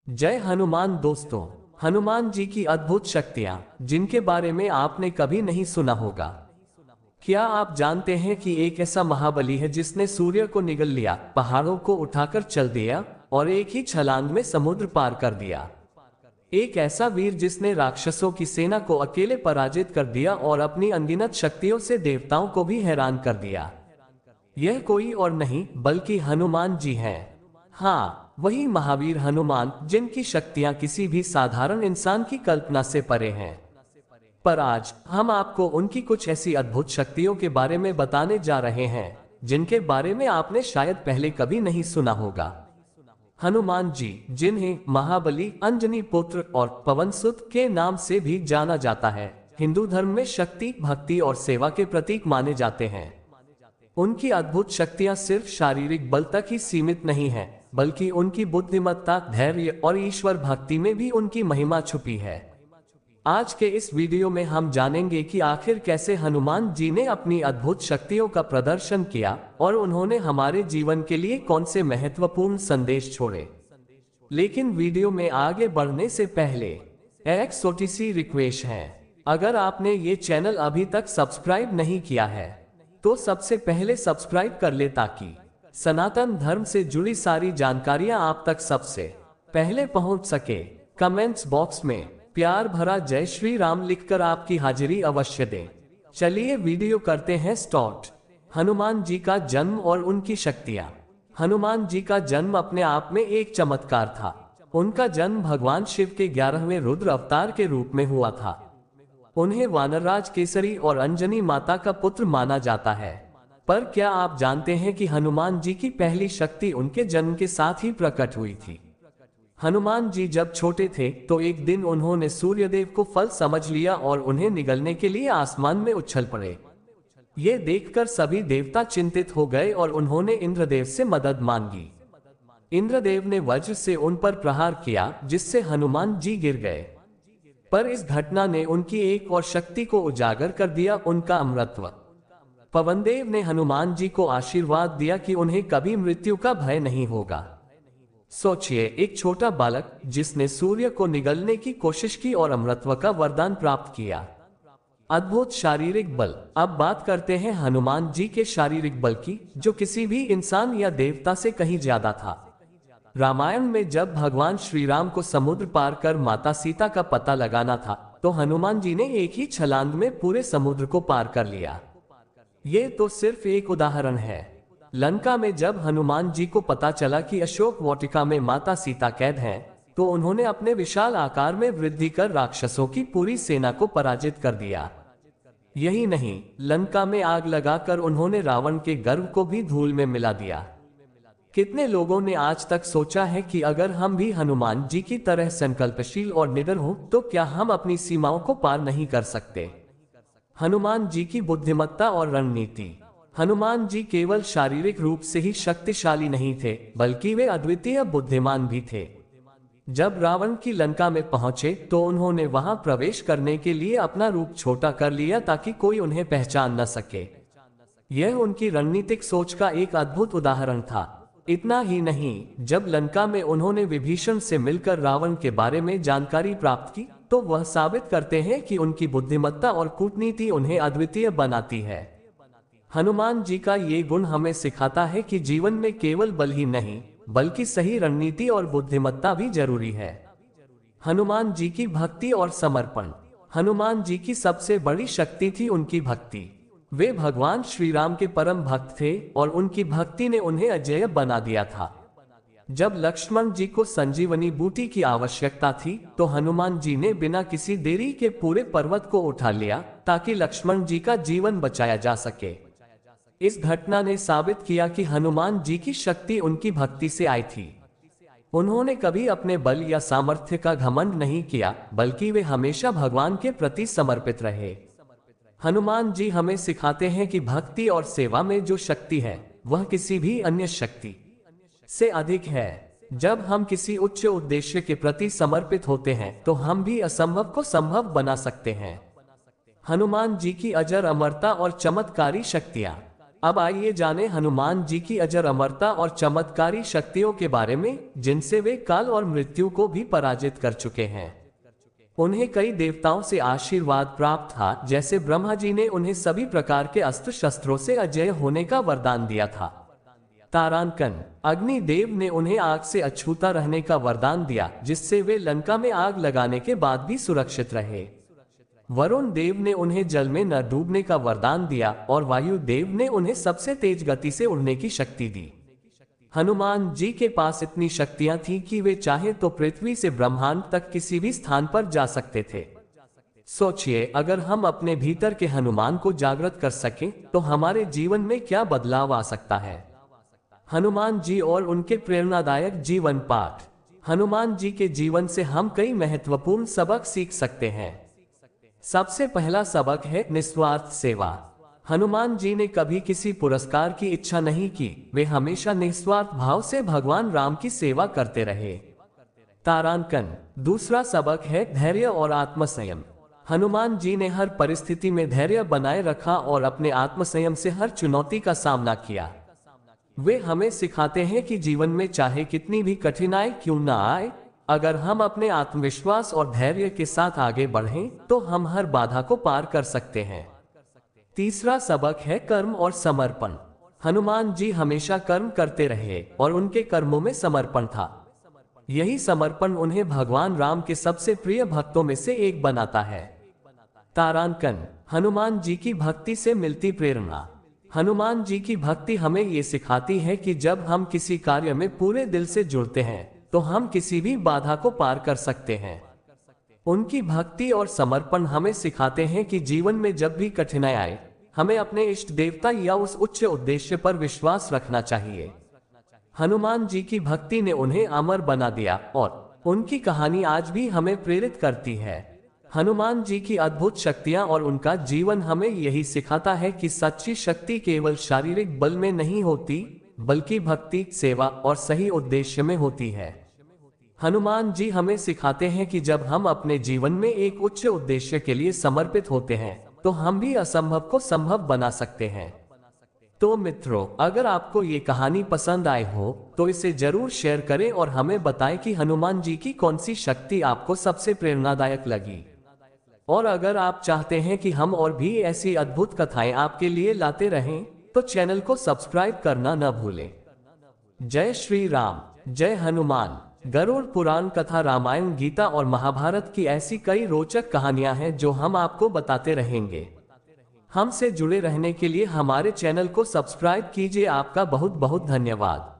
जय हनुमान दोस्तों। हनुमान जी की अद्भुत शक्तियां जिनके बारे में आपने कभी नहीं सुना होगा। क्या आप जानते हैं कि एक ऐसा महाबली है जिसने सूर्य को निगल लिया, पहाड़ों को उठाकर चल दिया और एक ही छलांग में समुद्र पार कर दिया। एक ऐसा वीर जिसने राक्षसों की सेना को अकेले पराजित कर दिया और अपनी अनगिनत शक्तियों से देवताओं को भी हैरान कर दिया। यह कोई और नहीं बल्कि हनुमान जी हैं। हाँ, वही महावीर हनुमान जिनकी शक्तियां किसी भी साधारण इंसान की कल्पना से परे हैं। पर आज हम आपको उनकी कुछ ऐसी अद्भुत शक्तियों के बारे में बताने जा रहे हैं जिनके बारे में आपने शायद पहले कभी नहीं सुना होगा। हनुमान जी, जिन्हें महाबली, अंजनी पुत्र और पवनसुत के नाम से भी जाना जाता है, हिंदू धर्म में शक्ति, भक्ति और सेवा के प्रतीक माने जाते हैं। उनकी अद्भुत शक्तियां सिर्फ शारीरिक बल तक ही सीमित नहीं हैं, बल्कि उनकी बुद्धिमत्ता, धैर्य और ईश्वर भक्ति में भी उनकी महिमा छुपी है। आज के इस वीडियो में हम जानेंगे कि आखिर कैसे हनुमान जी ने अपनी अद्भुत शक्तियों का प्रदर्शन किया और उन्होंने हमारे जीवन के लिए कौन से महत्वपूर्ण संदेश छोड़े। लेकिन वीडियो में आगे बढ़ने से पहले एक छोटी सी रिक्वेस्ट है। अगर आपने ये चैनल अभी तक सब्सक्राइब नहीं किया है तो सबसे पहले सब्सक्राइब कर ले ताकि सनातन धर्म से जुड़ी सारी जानकारियां आप तक सबसे पहले पहुंच सके। कमेंट्स बॉक्स में प्यार भरा जय श्री राम लिखकर आपकी हाजिरी अवश्य दें। चलिए वीडियो करते हैं स्टार्ट। हनुमान जी का जन्म और उनकी शक्तियां। हनुमान जी का जन्म अपने आप में एक चमत्कार था। उनका जन्म भगवान शिव के 11वें रुद्र अवतार के रूप में हुआ था। उन्हें वानरराज केसरी और अंजनी माता का पुत्र माना जाता है। पर क्या आप जानते हैं कि हनुमान जी की पहली शक्ति उनके जन्म के साथ ही प्रकट हुई थी। हनुमान जी जब छोटे थे तो एक दिन उन्होंने सूर्यदेव को फल समझ लिया और उन्हें निगलने के लिए आसमान में उछल पड़े। ये देखकर सभी देवता चिंतित हो गए और उन्होंने इंद्रदेव से मदद मांगी। इंद्रदेव ने वज्र से उन पर प्रहार किया जिससे हनुमान जी गिर गए। पर इस घटना ने उनकी एक और शक्ति को उजागर कर दिया, उनका अमरत्व। पवनदेव ने हनुमान जी को आशीर्वाद दिया कि उन्हें कभी मृत्यु का भय नहीं होगा। सोचिए, एक छोटा बालक जिसने सूर्य को निगलने की कोशिश की और अमरत्व का वरदान प्राप्त किया। अद्भुत शारीरिक बल। अब बात करते हैं हनुमान जी के शारीरिक बल की, जो किसी भी इंसान या देवता से कहीं ज्यादा था। रामायण में जब भगवान श्री राम को समुद्र पार कर माता सीता का पता लगाना था तो हनुमान जी ने एक ही छलांग में पूरे समुद्र को पार कर लिया। ये तो सिर्फ एक उदाहरण है। लंका में जब हनुमान जी को पता चला कि अशोक वाटिका में माता सीता कैद हैं, तो उन्होंने अपने विशाल आकार में वृद्धि कर राक्षसों की पूरी सेना को पराजित कर दिया। यही नहीं, लंका में आग लगाकर उन्होंने रावण के गर्व को भी धूल में मिला दिया। कितने लोगों ने आज तक सोचा है कि अगर हम भी हनुमान जी की तरह संकल्पशील और निडर हों तो क्या हम अपनी सीमाओं को पार नहीं कर सकते। हनुमान जी की बुद्धिमत्ता और रणनीति। हनुमान जी केवल शारीरिक रूप से ही शक्तिशाली नहीं थे, बल्कि वे अद्वितीय बुद्धिमान भी थे। जब रावण की लंका में पहुंचे तो उन्होंने वहां प्रवेश करने के लिए अपना रूप छोटा कर लिया ताकि कोई उन्हें पहचान न सके। यह उनकी रणनीतिक सोच का एक अद्भुत उदाहरण था। इतना ही नहीं, जब लंका में उन्होंने विभीषण से मिलकर रावण के बारे में जानकारी प्राप्त की तो वह साबित करते हैं कि उनकी बुद्धिमत्ता और कूटनीति उन्हें अद्वितीय बनाती है। हनुमान जी का ये गुण हमें सिखाता है कि जीवन में केवल बल ही नहीं बल्कि सही रणनीति और बुद्धिमत्ता भी जरूरी है। हनुमान जी की भक्ति और समर्पण। हनुमान जी की सबसे बड़ी शक्ति थी उनकी भक्ति। वे भगवान श्री राम के परम भक्त थे और उनकी भक्ति ने उन्हें अजेय बना दिया था। जब लक्ष्मण जी को संजीवनी बूटी की आवश्यकता थी तो हनुमान जी ने बिना किसी देरी के पूरे पर्वत को उठा लिया ताकि लक्ष्मण जी का जीवन बचाया जा सके। इस घटना ने साबित किया कि हनुमान जी की शक्ति उनकी भक्ति से आई थी। उन्होंने कभी अपने बल या सामर्थ्य का घमंड नहीं किया, बल्कि वे हमेशा भगवान के प्रति समर्पित रहे। हनुमान जी हमें सिखाते हैं कि भक्ति और सेवा में जो शक्ति है वह किसी भी अन्य शक्ति से अधिक है। जब हम किसी उच्च उद्देश्य के प्रति समर्पित होते हैं तो हम भी असंभव को संभव बना सकते हैं। हनुमान जी की अजर अमरता और चमत्कारी शक्तियां। अब आइए जाने हनुमान जी की अजर अमरता और चमत्कारी शक्तियों के बारे में, जिनसे वे काल और मृत्यु को भी पराजित कर चुके हैं। उन्हें कई देवताओं से आशीर्वाद प्राप्त था, जैसे ब्रह्मा जी ने उन्हें सभी प्रकार के अस्त्र शस्त्रों से अजय होने का वरदान दिया था। तारांकन, अग्नि देव ने उन्हें आग से अछूता रहने का वरदान दिया, जिससे वे लंका में आग लगाने के बाद भी सुरक्षित रहे। वरुण देव ने उन्हें जल में न डूबने का वरदान दिया और वायु देव ने उन्हें सबसे तेज गति से उड़ने की शक्ति दी। हनुमान जी के पास इतनी शक्तियां थी कि वे चाहे तो पृथ्वी से ब्रह्मांड तक किसी भी स्थान पर जा सकते थे। सोचिए, अगर हम अपने भीतर के हनुमान को जागृत कर सकें तो हमारे जीवन में क्या बदलाव आ सकता है। हनुमान जी और उनके प्रेरणादायक जीवन पाठ। हनुमान जी के जीवन से हम कई महत्वपूर्ण सबक सीख सकते हैं। सबसे पहला सबक है निस्वार्थ सेवा। हनुमान जी ने कभी किसी पुरस्कार की इच्छा नहीं की, वे हमेशा निस्वार्थ भाव से भगवान राम की सेवा करते रहे। तारांकन, दूसरा सबक है धैर्य और आत्मसंयम। हनुमान जी ने हर परिस्थिति में धैर्य बनाए रखा और अपने आत्मसंयम से हर चुनौती का सामना किया। वे हमें सिखाते हैं कि जीवन में चाहे कितनी भी कठिनाई क्यों न आए, अगर हम अपने आत्मविश्वास और धैर्य के साथ आगे बढ़ें तो हम हर बाधा को पार कर सकते हैं। तीसरा सबक है कर्म और समर्पण। हनुमान जी हमेशा कर्म करते रहे और उनके कर्मों में समर्पण था। यही समर्पण उन्हें भगवान राम के सबसे प्रिय भक्तों में से एक बनाता है। तारांकन, हनुमान जी की भक्ति से मिलती प्रेरणा। हनुमान जी की भक्ति हमें ये सिखाती है कि जब हम किसी कार्य में पूरे दिल से जुड़ते हैं तो हम किसी भी बाधा को पार कर सकते हैं। उनकी भक्ति और समर्पण हमें सिखाते हैं कि जीवन में जब भी कठिनाई आए, हमें अपने इष्ट देवता या उस उच्च उद्देश्य पर विश्वास रखना चाहिए। हनुमान जी की भक्ति ने उन्हें अमर बना दिया और उनकी कहानी आज भी हमें प्रेरित करती है। हनुमान जी की अद्भुत शक्तियां और उनका जीवन हमें यही सिखाता है कि सच्ची शक्ति केवल शारीरिक बल में नहीं होती, बल्कि भक्ति, सेवा और सही उद्देश्य में होती है। हनुमान जी हमें सिखाते हैं कि जब हम अपने जीवन में एक उच्च उद्देश्य के लिए समर्पित होते हैं तो हम भी असंभव को संभव बना सकते हैं। तो मित्रों, अगर आपको ये कहानी पसंद आई हो तो इसे जरूर शेयर करें और हमें बताएं कि हनुमान जी की कौन सी शक्ति आपको सबसे प्रेरणादायक लगी। और अगर आप चाहते हैं कि हम और भी ऐसी अद्भुत कथाएं आपके लिए लाते रहें तो चैनल को सब्सक्राइब करना न भूलें। जय श्री राम, जय हनुमान। गरुड़ पुराण, कथा, रामायण, गीता और महाभारत की ऐसी कई रोचक कहानियां हैं जो हम आपको बताते रहेंगे। हमसे जुड़े रहने के लिए हमारे चैनल को सब्सक्राइब कीजिए। आपका बहुत बहुत धन्यवाद।